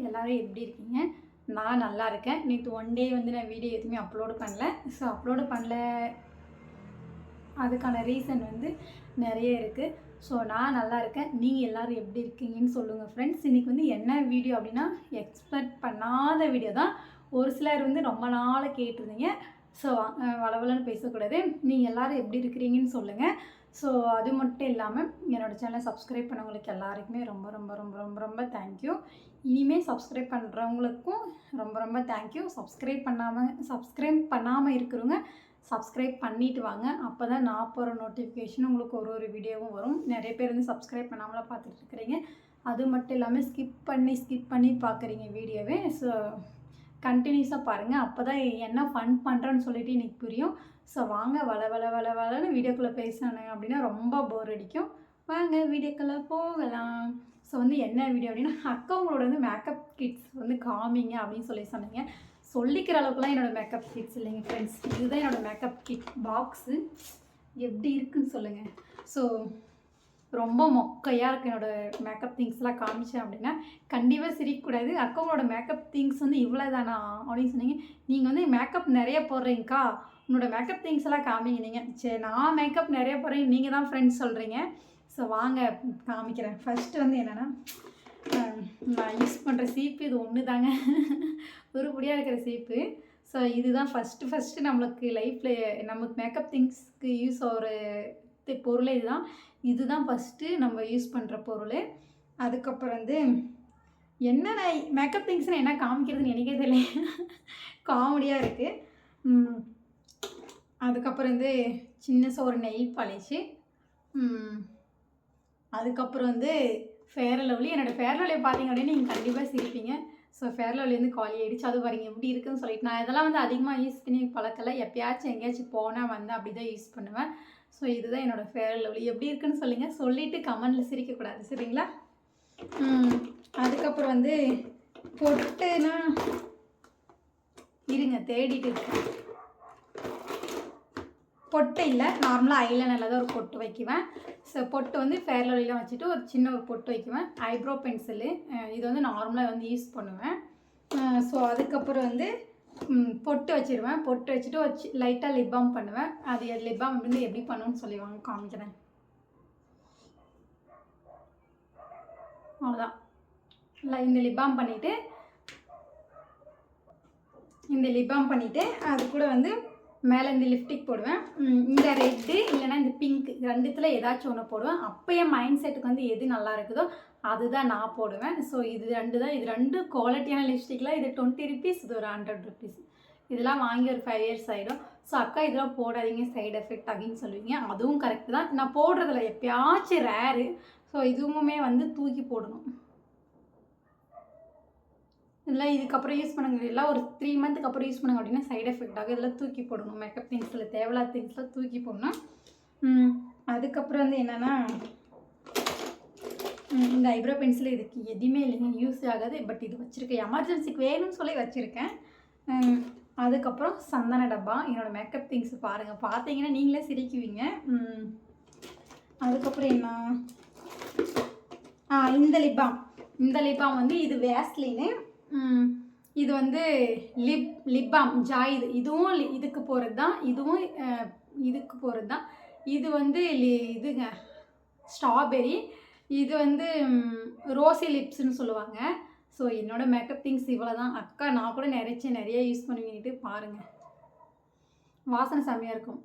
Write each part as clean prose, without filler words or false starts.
எல்லோரும் எப்படி இருக்கீங்க? நான் நல்லா இருக்கேன். நேற்று ஒன் டே வந்து நான் வீடியோ எதுவுமே அப்லோடு பண்ணல. ஸோ அப்லோடு பண்ணல அதுக்கான ரீசன் வந்து நிறைய இருக்குது. ஸோ நான் நல்லா இருக்கேன். நீங்கள் எல்லோரும் எப்படி இருக்கீங்கன்னு சொல்லுங்கள் ஃப்ரெண்ட்ஸ். இன்றைக்கி வந்து என்ன வீடியோ அப்படின்னா, எக்ஸ்பெக்ட் பண்ணாத வீடியோ தான். ஒரு சிலர் வந்து ரொம்ப நாளாக கேட்டிருந்தீங்க. ஸோ வளவலன்னு பேசக்கூடாது. நீங்கள் எல்லோரும் எப்படி இருக்கிறீங்கன்னு சொல்லுங்கள். ஸோ அது மட்டும் இல்லாமல் என்னோடய சேனலை சப்ஸ்கிரைப் பண்ணவங்களுக்கு எல்லாருக்குமே ரொம்ப ரொம்ப ரொம்ப ரொம்ப ரொம்ப தேங்க்யூ. இனிமேல் சப்ஸ்கிரைப் பண்ணுறவங்களுக்கும் ரொம்ப ரொம்ப தேங்க்யூ. சப்ஸ்கிரைப் பண்ணாமல் இருக்கிறவங்க சப்ஸ்கிரைப் பண்ணிவிட்டு வாங்க. அப்போ தான் நான் போகிற நோட்டிஃபிகேஷன் உங்களுக்கு ஒரு வீடியோவும் வரும். நிறைய பேர் வந்து சப்ஸ்கிரைப் பண்ணாமலாம் பார்த்துட்ருக்குறீங்க. அது மட்டும் இல்லாமல் ஸ்கிப் பண்ணி பார்க்குறீங்க வீடியோவே. ஸோ கண்டினியூஸாக பாருங்கள். அப்போ தான் என்ன ஃபன் பண்ணுறேன்னு சொல்லிட்டு எனக்கு புரியும். ஸோ வாங்க வளன்னு வீடியோக்குள்ளே பேசினானுங்க அப்படின்னா ரொம்ப போர் அடிக்கும். வாங்க வீடியோக்குள்ளே போகலாம். ஸோ வந்து என்ன வீடியோ அப்படின்னா, அக்காவங்களோட வந்து மேக்கப் கிட்ஸ் வந்து காமிங்க அப்படின்னு சொன்னீங்க. சொல்லிக்கிற அளவுக்குலாம் என்னோடய மேக்கப் கிட்ஸ் இல்லைங்க ஃப்ரெண்ட்ஸ். இதுதான் என்னோடய மேக்கப் கிட் பாக்ஸு. எப்படி இருக்குன்னு சொல்லுங்கள். ஸோ ரொம்ப மொக்கையாக இருக்குது. என்னோடய மேக்கப் திங்ஸ்லாம் காமிச்சேன் அப்படின்னா கண்டிப்பாக சிரிக்கக்கூடாது. அக்காவோட மேக்கப் திங்ஸ் வந்து இவ்வளோ தானா அப்படின்னு சொன்னீங்க. நீங்கள் வந்து மேக்கப் நிறைய போடுறீங்கக்கா, உன்னோட மேக்கப் திங்ஸ் எல்லாம் காமிங்க. நீங்கள் சரி, நான் மேக்கப் நிறைய போடுறேன், நீங்கள் தான் ஃப்ரெண்ட்ஸ் சொல்கிறீங்க. ஸோ வாங்க காமிக்கிறேன். ஃபஸ்ட்டு வந்து என்னென்னா, நான் யூஸ் பண்ணுற சீப்பு இது ஒன்று தாங்க. உருப்படியாக இருக்கிற சீப்பு. ஸோ இதுதான் ஃபஸ்ட்டு நம்மளுக்கு லைஃப்பில் நமக்கு மேக்கப் திங்ஸ்க்கு யூஸ் ஆகிற பொருள் இதுதான் ஃபஸ்ட்டு நம்ம யூஸ் பண்ணுற பொருள். அதுக்கப்புறம் வந்து என்னென்ன மேக்கப் திங்ஸ்னு என்ன காமிக்கிறதுன்னு எனக்கே தெரியல. காமெடியாக இருக்குது. அதுக்கப்புறம் வந்து சின்னசாக ஒரு நெயில் பாலிஷு. அதுக்கப்புறம் வந்து ஃபேர் அண்ட் லவ்லி. என்னோடய ஃபேர் அண்ட் லவ்லியை பார்த்தீங்க அப்படின்னா நீங்கள் கண்டிப்பாக சிரிப்பீங்க. ஸோ ஃபேர் அண்ட் லவ்லி வந்து காலி ஆகிடுச்சு. அது பாருங்க எப்படி இருக்குன்னு சொல்லிட்டு. நான் இதெல்லாம் வந்து அதிகமாக யூஸ் பண்ணி பழக்கலை. எப்பயாச்சும் எங்கேயாச்சும் போனால் வந்து அப்படி தான் யூஸ் பண்ணுவேன். ஸோ இதுதான் என்னோடய ஃபேர் அண்ட் லவ்லி. எப்படி இருக்குன்னு சொல்லுங்கள். சொல்லிவிட்டு கமெண்டில் சிரிக்கக்கூடாது, சரிங்களா? அதுக்கப்புறம் வந்து பொட்டுனா இருங்க தேடிட்டு இருக்கேன். பொட்டு இல்லை, நார்மலாக ஐலைனரில் தான் ஒரு பொட்டு வைக்குவேன். ஸோ பொட்டு வந்து ஃபேர் லவ்லிலாம் வச்சுட்டு ஒரு சின்ன ஒரு பொட்டு வைக்குவேன். ஐப்ரோ பென்சிலு இது வந்து நார்மலாக வந்து யூஸ் பண்ணுவேன். ஸோ அதுக்கப்புறம் வந்து பொட்டு வச்சுருவேன். பொட்டு வச்சுட்டு ஒரு லைட்டாக லிப் பாம் பண்ணுவேன். அது லிப் பாம் வந்து எப்படி பண்ணுன்னு சொல்லிவாங்க, காமிக்கிறேன். அவ்வளோதான். இந்த லிப் பாம் பண்ணிவிட்டு அது கூட வந்து மேலே இந்த லிப்ஸ்டிக் போடுவேன். இந்த ரெட்டு இல்லைனா இந்த பிங்க் ரெண்டுத்தில் ஏதாச்சும் ஒன்று போடுவேன். அப்போயே மைண்ட் செட்டுக்கு வந்து எது நல்லா இருக்குதோ அதுதான் நான் போடுவேன். ஸோ இது ரெண்டு குவாலிட்டியான லிப்ஸ்டிக்கில் இது 20 ருபீஸ், இது ஒரு 100 ருபீஸ். இதெல்லாம் வாங்கி ஒரு 5 இயர்ஸ் ஆகிடும். ஸோ அக்கா இதெல்லாம் போடாதீங்க, சைடு எஃபெக்ட் அப்படின்னு சொல்லுவீங்க. அதுவும் கரெக்டு தான். நான் போடுறதில்ல, எப்பயாச்சும் ரேரு. ஸோ இதுவுமே வந்து தூக்கி போடணும். இதெல்லாம் இதுக்கப்புறம் யூஸ் பண்ணுங்க. எல்லாம் ஒரு 3 மந்த்துக்கு அப்புறம் யூஸ் பண்ணுங்க அப்படின்னா சைடு எஃபெக்ட் ஆகும். இதெல்லாம் தூக்கி போடணும். மேக்கப் திங்ஸில் தேவையில்லாத திங்ஸ்லாம் தூக்கி போடணும். அதுக்கப்புறம் வந்து என்னென்னா, இந்த ஐப்ரோ பென்சில் இதுக்கு எதுவுமே இல்லைங்க, யூஸ் ஆகாது. பட் இது வச்சுருக்கேன், எமர்ஜென்சிக்கு வேணும்னு சொல்லி வச்சுருக்கேன். அதுக்கப்புறம் சந்தன டப்பா. என்னோடய மேக்கப் திங்ஸ் பாருங்கள், பார்த்தீங்கன்னா நீங்களே சிரிக்குவீங்க. அதுக்கப்புறம் என்ன, இந்த லிப் பாம் வந்து இது வேஸ்லின்னு. இது வந்து லிப் பாம் ஜாயிது. இதுவும் இதுக்கு போகிறது தான், இதுவும் இதுக்கு போகிறது தான். இது வந்து இதுங்க ஸ்ட்ராபெரி. இது வந்து ரோசி லிப்ஸ்ன்னு சொல்லுவாங்க. ஸோ என்னோடய மேக்கப் திங்ஸ் இவ்வளோ தான். அக்கா நான் கூட நிறைய யூஸ் பண்ணுவீங்கன்ட்டு பாருங்கள். வாசனை செம்மையாக இருக்கும்.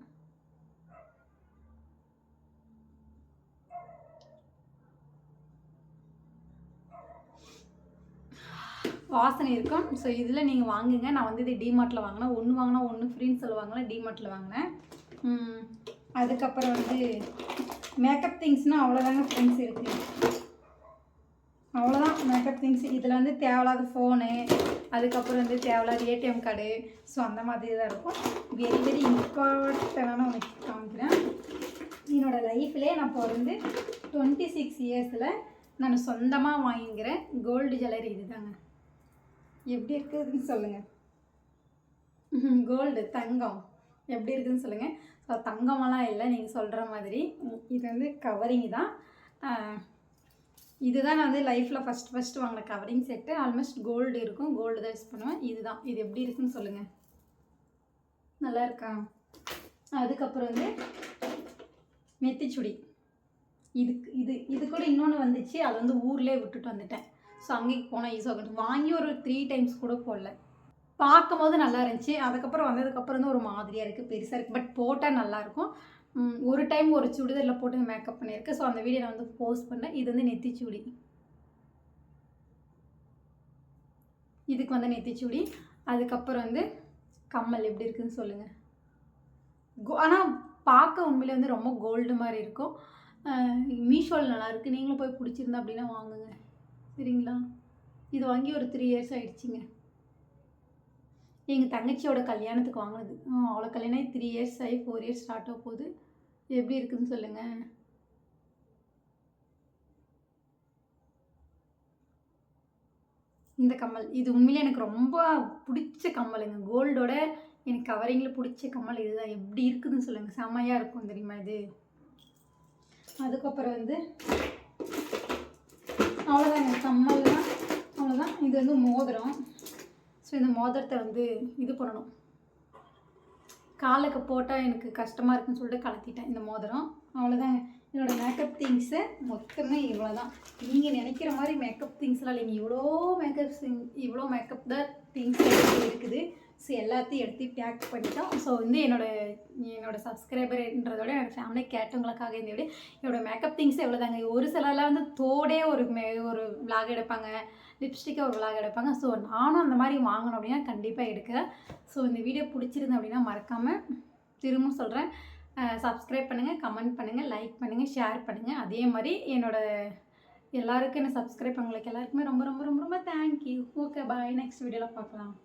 வாசனை இருக்கும். ஸோ இதில் நீங்கள் வாங்குங்க. நான் வந்து இது டிமார்ட்டில் வாங்கினேன். ஒன்று வாங்கினா ஒன்று ஃப்ரீன்னு சொல்லுவாங்களே, டிமார்ட்டில் வாங்கினேன். அதுக்கப்புறம் வந்து மேக்கப் திங்ஸ்னால் அவ்வளோதாங்க ஃப்ரெண்ட்ஸ் இருக்குது. அவ்வளோதான் மேக்கப் திங்ஸ். இதில் வந்து தேவையில்லாத ஃபோனு, அதுக்கப்புறம் வந்து தேவையில்லாத ஏடிஎம் கார்டு, ஸோ அந்த மாதிரி தான் இருக்கும். வெரி இம்பார்ட்டண்டான ஒன்று காமிக்கிறேன். என்னோடய லைஃப்லேயே நான் இப்போ வந்து 26 இயர்ஸில் நான் சொந்தமாக வாங்கிக்கிற கோல்டு ஜுவல்லரி இது தாங்க. எப்படி இருக்குதுன்னு சொல்லுங்கள். கோல்டு தங்கம் எப்படி இருக்குதுன்னு சொல்லுங்கள். ஸோ தங்கமெல்லாம் இல்லை நீங்கள் சொல்கிற மாதிரி. இது வந்து கவரிங் தான். இதுதான் நான் வந்து லைஃப்பில் ஃபஸ்ட்டு வாங்கின கவரிங் செட்டு. ஆல்மோஸ்ட் கோல்டு இருக்கும், கோல்டு தான் யூஸ் பண்ணுவேன். இதுதான், இது எப்படி இருக்குன்னு சொல்லுங்கள். நல்லா இருக்கா? அதுக்கப்புறம் வந்து நெத்திச்சுடி. இது கூட இன்னொன்று வந்துச்சு, அது வந்து ஊர்லேயே விட்டுட்டு வந்துட்டேன். ஸோ அங்கேக்கு போனால் யூஸ் ஆகட்டும். வாங்கி ஒரு 3 டைம்ஸ் கூட போடல. பார்க்கும்போது நல்லா இருந்துச்சு. அதுக்கப்புறம் வந்ததுக்கப்புறம் தான் ஒரு மாதிரியாக இருக்குது, பெருசாக இருக்குது. பட் போட்டால் நல்லாயிருக்கும். ஒரு டைம் ஒரு சுடிதாரில் போட்டு மேக்கப் பண்ணியிருக்கேன். ஸோ அந்த வீடியோ நான் வந்து போஸ்ட் பண்ணேன். இது வந்து நெத்திச்சுடி. இதுக்கு வந்து நெத்திச்சுடி. அதுக்கப்புறம் வந்து கம்மல் எப்படி இருக்குதுன்னு சொல்லுங்கள். ஆனால் பார்க்க உண்மையிலே வந்து ரொம்ப கோல்டு மாதிரி இருக்கும். மீஷோவில் நல்லாயிருக்கு. நீங்களும் போய் பிடிச்சிருந்தா அப்படின்னா வாங்குங்க, சரிங்களா? இது வாங்கி ஒரு 3 இயர்ஸ் ஆகிடுச்சிங்க. எங்கள் தங்கச்சியோட கல்யாணத்துக்கு வாங்கினது. அவ்வளோ கல்யாணம் 3 இயர்ஸ் ஆகி 4 இயர்ஸ் ஸ்டார்ட் ஆக போகுது. எப்படி இருக்குதுன்னு சொல்லுங்கள். இந்த கம்மல் இது உண்மையிலே எனக்கு ரொம்ப பிடிச்ச கம்மலுங்க. கோல்டோட எனக்கு கவரிங்கில் பிடிச்ச கம்மல் இதுதான். எப்படி இருக்குதுன்னு சொல்லுங்கள். செம்மையாக இருக்கும் தெரியுமா இது. அதுக்கப்புறம் வந்து அவ்வளோதாங்க கம்மல்லாம். அவ்வளோதான். இது வந்து மோதிரம். ஸோ இந்த மோதிரத்தை வந்து இது பண்ணணும். காலுக்கு போட்டால் எனக்கு கஷ்டமாக இருக்குன்னு சொல்லிட்டு கலத்திட்டேன் இந்த மோதிரம். அவ்வளோதாங்க. என்னோடய மேக்கப் திங்ஸு மொத்தமே இவ்வளோ தான். நீங்கள் நினைக்கிற மாதிரி மேக்கப் திங்ஸ்லாம் இல்லைங்க. இவ்வளோ மேக்கப் தான் திங்ஸ் இருக்குது. ஸோ எல்லாத்தையும் எடுத்து பேக் பண்ணிட்டோம். ஸோ வந்து என்னோடய சப்ஸ்கிரைபர்ன்றதோட என்னோடய ஃபேமிலி கேட்டவங்களுக்காக இந்த வீடியோ. என்னோடய மேக்கப் திங்ஸ் எவ்வளோதாங்க. ஒரு சிலர்லாம் வந்து தோடே ஒரு விளாக் எடுப்பாங்க, லிப்ஸ்டிக்கை ஒரு விளாக் எடுப்பாங்க. ஸோ நானும் அந்த மாதிரி வாங்கணும் அப்படின்னா கண்டிப்பாக எடுக்கிறேன். ஸோ இந்த வீடியோ பிடிச்சிருந்து அப்படின்னா மறக்காமல் திரும்ப சொல்கிறேன், சப்ஸ்கிரைப் பண்ணுங்கள், கமெண்ட் பண்ணுங்கள், லைக் பண்ணுங்கள், ஷேர் பண்ணுங்கள். அதே மாதிரி எல்லாருக்கும் என்ன சப்ஸ்கிரைப் பண்ணவங்களுக்கு எல்லாருக்குமே ரொம்ப ரொம்ப ரொம்ப ரொம்ப தேங்க்யூ. ஓகே, பாய். நெக்ஸ்ட் வீடியோவில் பார்க்கலாம்.